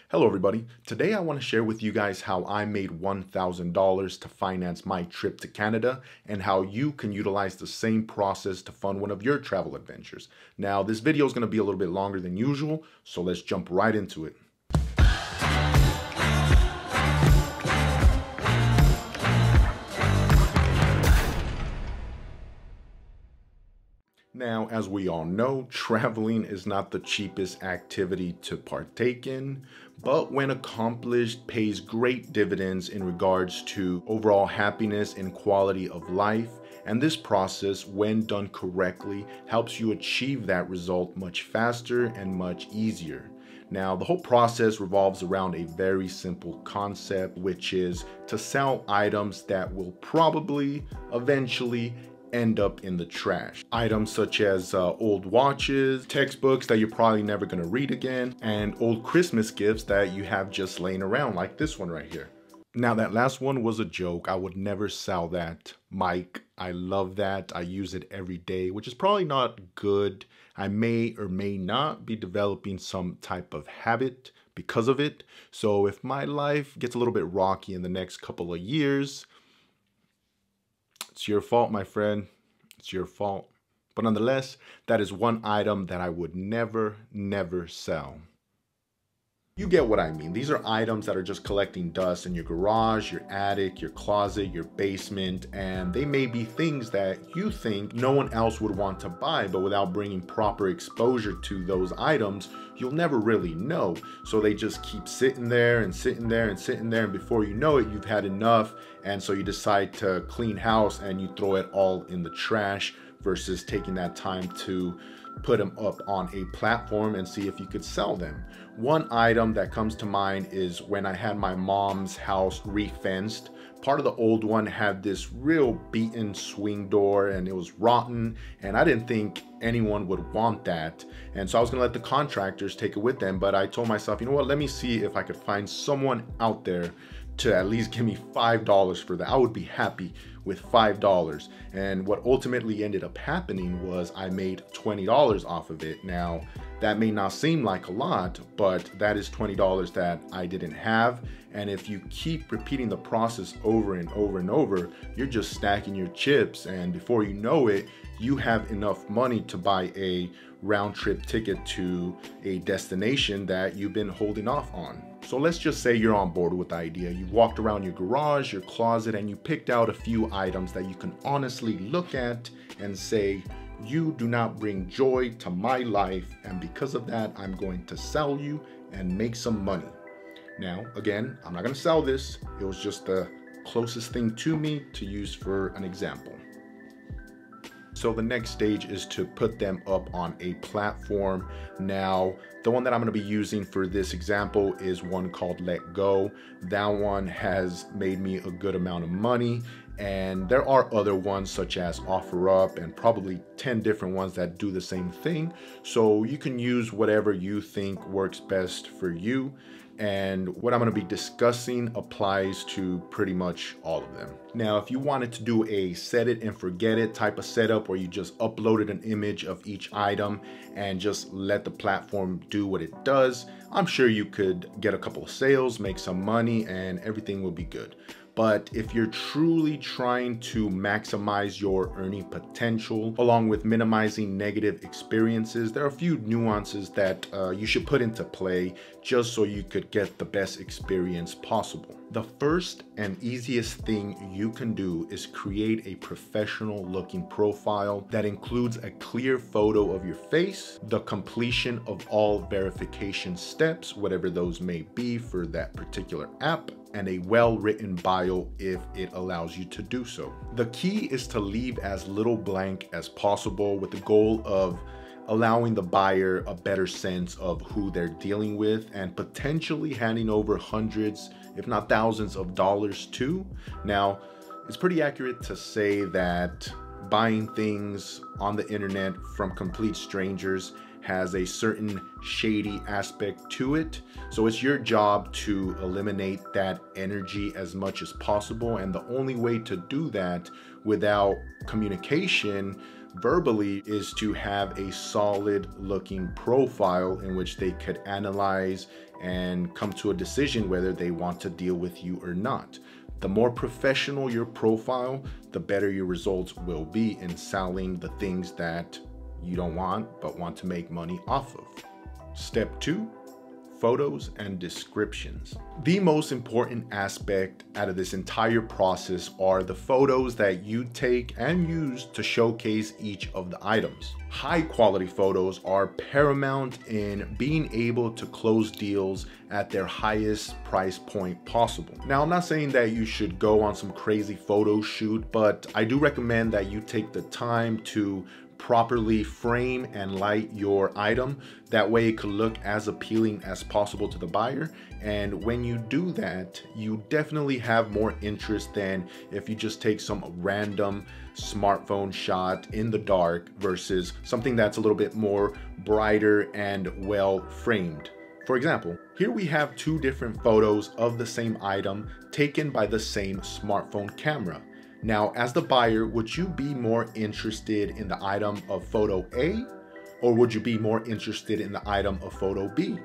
Hello everybody. Today I want to share with you guys how I made $1,000 to finance my trip to Canada and how you can utilize the same process to fund one of your travel adventures. Now this video is going to be a little bit longer than usual, so let's jump right into it. Now, as we all know, traveling is not the cheapest activity to partake in, but when accomplished, pays great dividends in regards to overall happiness and quality of life. And this process, when done correctly, helps you achieve that result much faster and much easier. Now, the whole process revolves around a very simple concept, which is to sell items that will probably, eventually, end up in the trash. Items such as old watches, textbooks that you're probably never going to read again, and old Christmas gifts that you have just laying around, like this one right here. Now, that last one was a joke. I would never sell that mic. I love that. I use it every day, which is probably not good. I may or may not be developing some type of habit because of it. So if my life gets a little bit rocky in the next couple of years, it's your fault, my friend. It's your fault. But nonetheless, that is one item that I would never sell. You get what I mean. These are items that are just collecting dust in your garage, your attic, your closet, your basement, and they may be things that you think no one else would want to buy, but without bringing proper exposure to those items, you'll never really know. So they just keep sitting there and sitting there and sitting there, and before you know it, you've had enough, and so you decide to clean house and you throw it all in the trash versus taking that time to put them up on a platform and see if you could sell them. One item that comes to mind is when I had my mom's house re-fenced. Part of the old one had this real beaten swing door and it was rotten, and I didn't think anyone would want that. And so I was gonna let the contractors take it with them, but I told myself, you know what, let me see if I could find someone out there to at least give me $5 for that. I would be happy with $5. And what ultimately ended up happening was I made $20 off of it. Now, that may not seem like a lot, but that is $20 that I didn't have. And if you keep repeating the process over and over and over, you're just stacking your chips. And before you know it, you have enough money to buy a round trip ticket to a destination that you've been holding off on. So let's just say you're on board with the idea. You walked around your garage, your closet, and you picked out a few items that you can honestly look at and say, you do not bring joy to my life, and because of that, I'm going to sell you and make some money. Now, again, I'm not going to sell this. It was just the closest thing to me to use for an example. So the next stage is to put them up on a platform. Now, the one that I'm going to be using for this example is one called Let Go. That one has made me a good amount of money. And there are other ones such as OfferUp and probably 10 different ones that do the same thing. So you can use whatever you think works best for you. And what I'm going to be discussing applies to pretty much all of them. Now, if you wanted to do a set it and forget it type of setup where you just uploaded an image of each item and just let the platform do what it does, I'm sure you could get a couple of sales, make some money, and everything will be good. But if you're truly trying to maximize your earning potential along with minimizing negative experiences, there are a few nuances that you should put into play just so you could get the best experience possible. The first and easiest thing you can do is create a professional looking profile that includes a clear photo of your face, the completion of all verification steps, whatever those may be for that particular app, and a well-written bio if it allows you to do so. The key is to leave as little blank as possible with the goal of allowing the buyer a better sense of who they're dealing with and potentially handing over hundreds, if not thousands of dollars too. Now, it's pretty accurate to say that buying things on the internet from complete strangers has a certain shady aspect to it. So it's your job to eliminate that energy as much as possible. And the only way to do that without communication verbally is to have a solid looking profile in which they could analyze and come to a decision whether they want to deal with you or not. The more professional your profile, the better your results will be in selling the things that you don't want but want to make money off of. Step 2, photos and descriptions. The most important aspect out of this entire process are the photos that you take and use to showcase each of the items. High quality photos are paramount in being able to close deals at their highest price point possible. Now, I'm not saying that you should go on some crazy photo shoot, but I do recommend that you take the time to properly frame and light your item. That way it could look as appealing as possible to the buyer. And when you do that, you definitely have more interest than if you just take some random smartphone shot in the dark versus something that's a little bit more brighter and well framed. For example, here we have 2 different photos of the same item taken by the same smartphone camera. Now, as the buyer, would you be more interested in the item of photo A, or would you be more interested in the item of photo B?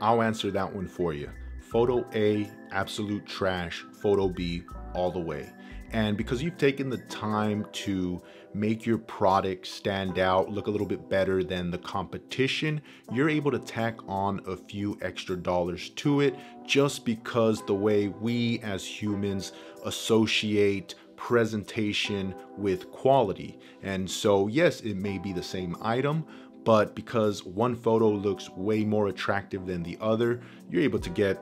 I'll answer that one for you. Photo A, absolute trash. Photo B, all the way. And because you've taken the time to make your product stand out, look a little bit better than the competition, you're able to tack on a few extra dollars to it just because the way we as humans associate presentation with quality. And so yes, it may be the same item, but because one photo looks way more attractive than the other, you're able to get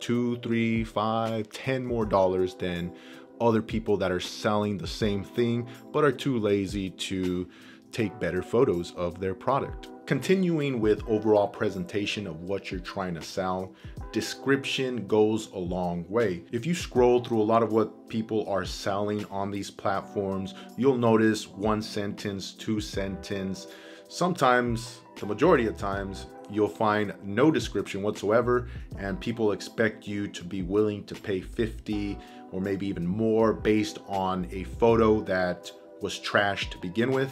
2, 3, 5, 10 more dollars than other people that are selling the same thing but are too lazy to take better photos of their product. Continuing with overall presentation of what you're trying to sell, description goes a long way. If you scroll through a lot of what people are selling on these platforms, you'll notice 1 sentence, 2 sentence. Sometimes, the majority of times, you'll find no description whatsoever, and people expect you to be willing to pay $50 or maybe even more based on a photo that was trash to begin with.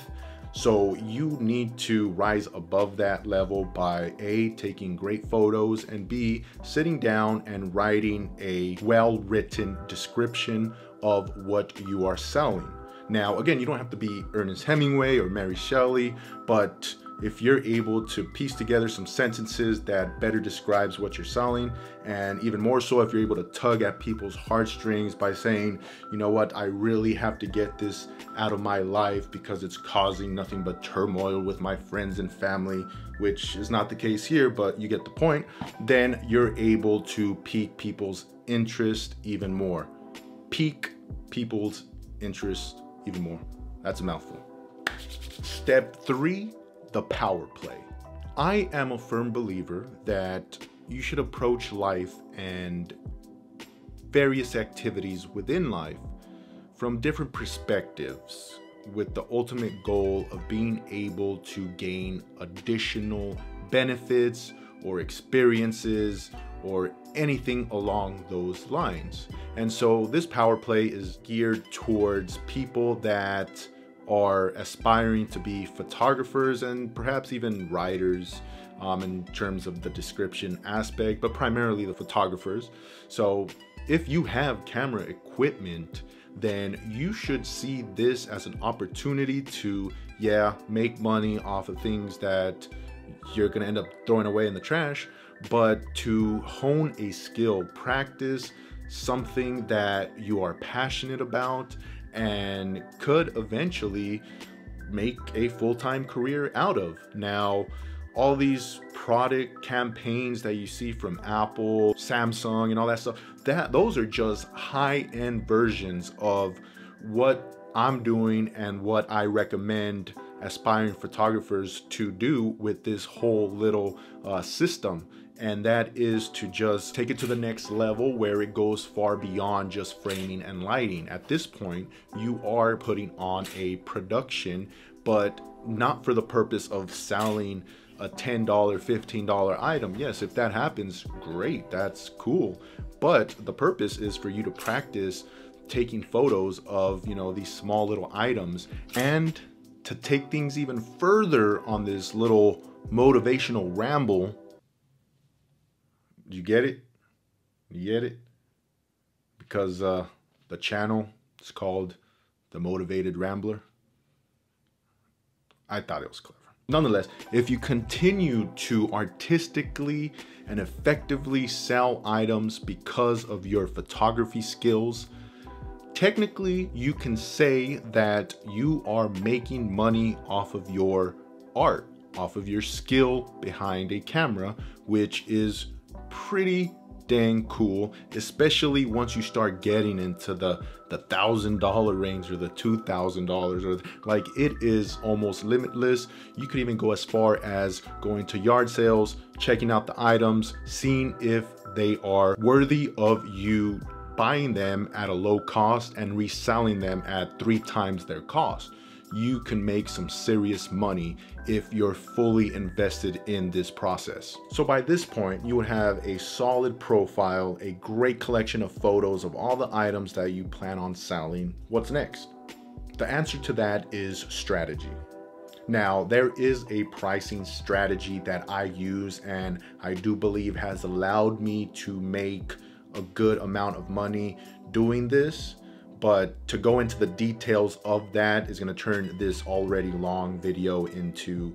So you need to rise above that level by A, taking great photos, and B, sitting down and writing a well-written description of what you are selling. Now, again, you don't have to be Ernest Hemingway or Mary Shelley, but if you're able to piece together some sentences that better describes what you're selling, and even more so if you're able to tug at people's heartstrings by saying, you know what, I really have to get this out of my life because it's causing nothing but turmoil with my friends and family, which is not the case here, but you get the point, then you're able to pique people's interest even more. Pique people's interest even more. That's a mouthful. Step 3, the power play. I am a firm believer that you should approach life and various activities within life from different perspectives, with the ultimate goal of being able to gain additional benefits or experiences or anything along those lines. And so this power play is geared towards people that are aspiring to be photographers and perhaps even writers in terms of the description aspect, but primarily the photographers. So if you have camera equipment, then you should see this as an opportunity to, make money off of things that you're gonna end up throwing away in the trash, but to hone a skill, practice something that you are passionate about and could eventually make a full-time career out of. Now, all these product campaigns that you see from Apple, Samsung, and all that stuff, those are just high-end versions of what I'm doing and what I recommend aspiring photographers to do with this whole little system. And that is to just take it to the next level where it goes far beyond just framing and lighting. At this point, you are putting on a production, but not for the purpose of selling a $10, $15 item. Yes, if that happens, great, that's cool. But the purpose is for you to practice taking photos of, these small little items and to take things even further on this little motivational ramble, you get it? You get it? Because the channel is called The Motivated Rambler. I thought it was clever. Nonetheless, if you continue to artistically and effectively sell items because of your photography skills, technically you can say that you are making money off of your art, off of your skill behind a camera, which is pretty dang cool, especially once you start getting into the $1,000 range or the $2,000, or like, it is almost limitless. You could even go as far as going to yard sales, checking out the items, seeing if they are worthy of you buying them at a low cost and reselling them at 3 times their cost. You can make some serious money if you're fully invested in this process. So by this point, you would have a solid profile, a great collection of photos of all the items that you plan on selling. What's next? The answer to that is strategy. Now, there is a pricing strategy that I use and I do believe has allowed me to make a good amount of money doing this. But to go into the details of that is going to turn this already long video into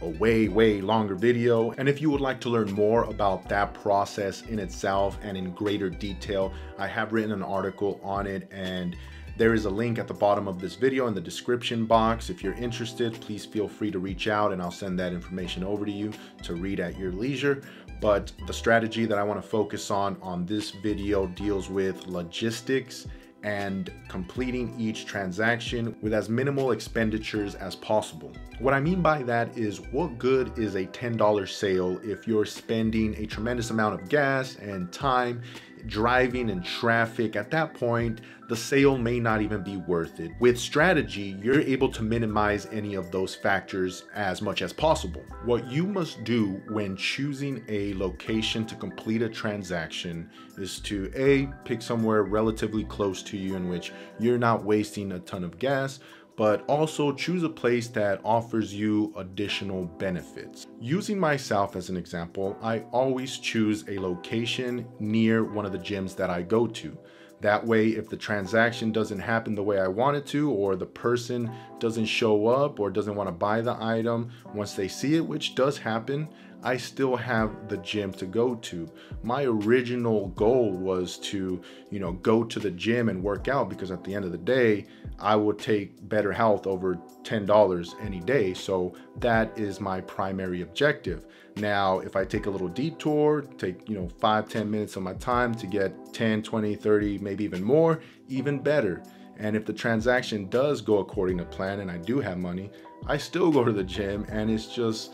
a way longer video. And if you would like to learn more about that process in itself and in greater detail, I have written an article on it, and there is a link at the bottom of this video in the description box. If you're interested, please feel free to reach out and I'll send that information over to you to read at your leisure. But the strategy that I want to focus on this video deals with logistics and completing each transaction with as minimal expenditures as possible. What I mean by that is, what good is a $10 sale if you're spending a tremendous amount of gas and time driving in traffic? At that point, the sale may not even be worth it. With strategy, you're able to minimize any of those factors as much as possible. What you must do when choosing a location to complete a transaction is to A, pick somewhere relatively close to you in which you're not wasting a ton of gas, but also choose a place that offers you additional benefits. Using myself as an example, I always choose a location near one of the gyms that I go to. That way, if the transaction doesn't happen the way I want it to, or the person doesn't show up or doesn't want to buy the item once they see it, which does happen, I still have the gym to go to. My original goal was to, go to the gym and work out, because at the end of the day, I would take better health over $10 any day. So that is my primary objective. Now, if I take a little detour, take 5-10 minutes of my time to get 10, 20, 30, maybe even more, even better. And if the transaction does go according to plan and I do have money, I still go to the gym. And it's just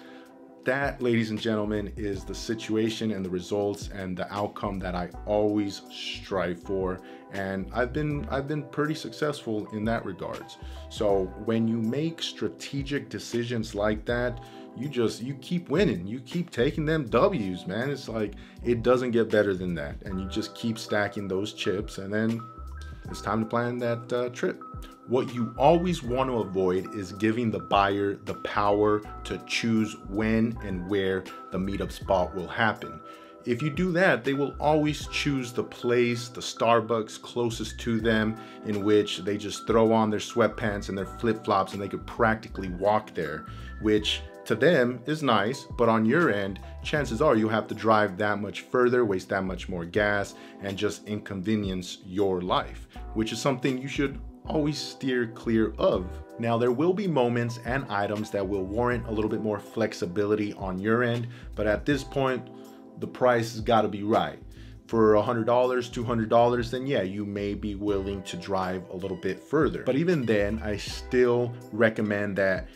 that, ladies and gentlemen, is the situation and the results and the outcome that I always strive for. And I've been pretty successful in that regards. So when you make strategic decisions like that, you keep winning. You keep taking them W's, man. It's like, it doesn't get better than that. And you just keep stacking those chips, and then it's time to plan that trip. What you always want to avoid is giving the buyer the power to choose when and where the meetup spot will happen. If you do that, they will always choose the place, the Starbucks closest to them, in which they just throw on their sweatpants and their flip-flops and they could practically walk there, which to them is nice, but on your end, chances are you'll have to drive that much further, waste that much more gas, and just inconvenience your life, which is something you should always steer clear of. Now, there will be moments and items that will warrant a little bit more flexibility on your end, but at this point, the price has got to be right. For $100, $200, then yeah, you may be willing to drive a little bit further. But even then, I still recommend that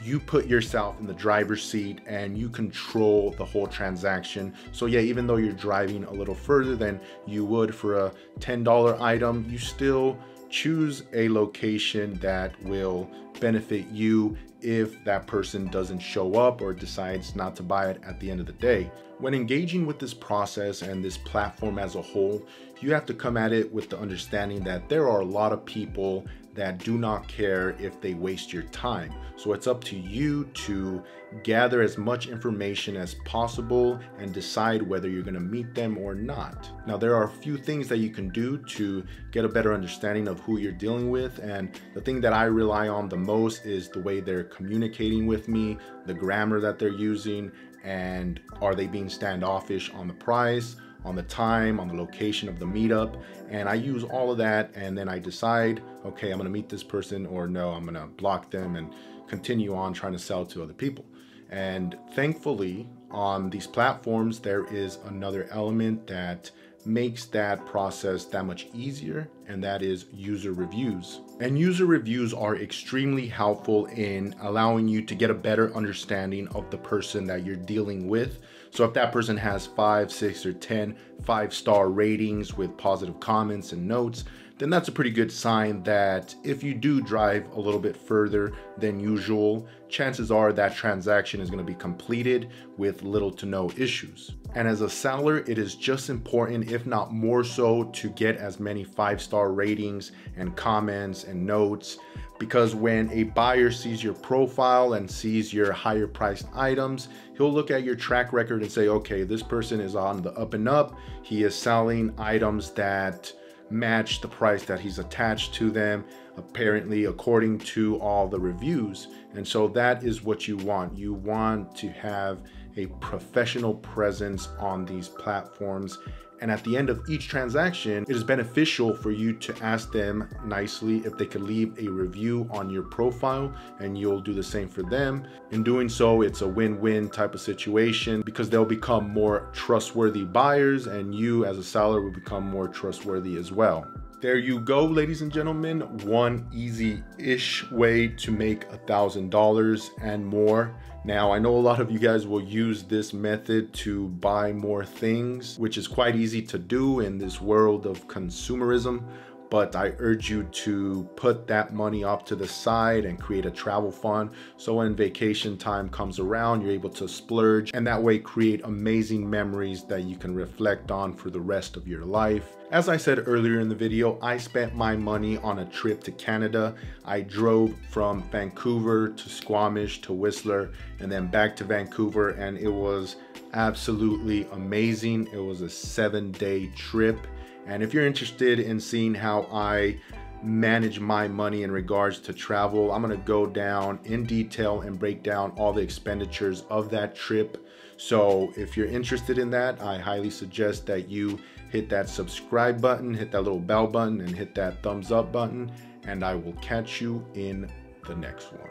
you put yourself in the driver's seat and you control the whole transaction. So yeah, even though you're driving a little further than you would for a $10 item, you still choose a location that will benefit you if that person doesn't show up or decides not to buy it at the end of the day. When engaging with this process and this platform as a whole, you have to come at it with the understanding that there are a lot of people that do not care if they waste your time. So it's up to you to gather as much information as possible and decide whether you're going to meet them or not. Now, there are a few things that you can do to get a better understanding of who you're dealing with, and the thing that I rely on the most is the way they're communicating with me, the grammar that they're using, and are they being standoffish on the price, on the time, on the location of the meetup. And I use all of that, and then I decide, okay, I'm gonna meet this person, or no, I'm gonna block them and continue on trying to sell to other people. And thankfully, on these platforms, there is another element that makes that process that much easier, and that is user reviews. And user reviews are extremely helpful in allowing you to get a better understanding of the person that you're dealing with. So if that person has 5, 6, or 10 5-star ratings with positive comments and notes, then that's a pretty good sign that if you do drive a little bit further than usual, chances are that transaction is going to be completed with little to no issues. And as a seller, it is just important, if not more so, to get as many 5-star ratings and comments and notes, because when a buyer sees your profile and sees your higher priced items, he'll look at your track record and say, okay, this person is on the up and up. He is selling items that match the price that he's attached to them, apparently according to all the reviews. And so that is what you want. You want to have a professional presence on these platforms. And at the end of each transaction, it is beneficial for you to ask them nicely if they could leave a review on your profile, and you'll do the same for them. In doing so, it's a win-win type of situation, because they'll become more trustworthy buyers, and you as a seller will become more trustworthy as well. There you go, ladies and gentlemen, one easy-ish way to make $1,000 and more. Now, I know a lot of you guys will use this method to buy more things, which is quite easy to do in this world of consumerism, but I urge you to put that money off to the side and create a travel fund, so when vacation time comes around, you're able to splurge, and that way create amazing memories that you can reflect on for the rest of your life. As I said earlier in the video, I spent my money on a trip to Canada. I drove from Vancouver to Squamish to Whistler and then back to Vancouver, and it was absolutely amazing. It was a 7-day trip. And if you're interested in seeing how I manage my money in regards to travel, I'm gonna go down in detail and break down all the expenditures of that trip. So if you're interested in that, I highly suggest that you hit that subscribe button, hit that little bell button, and hit that thumbs up button, and I will catch you in the next one.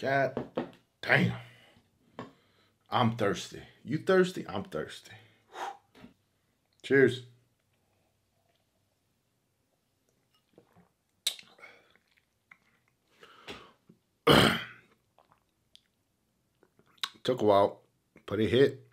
God damn. I'm thirsty. You thirsty? I'm thirsty. Whew. Cheers. Took a while, but it hit.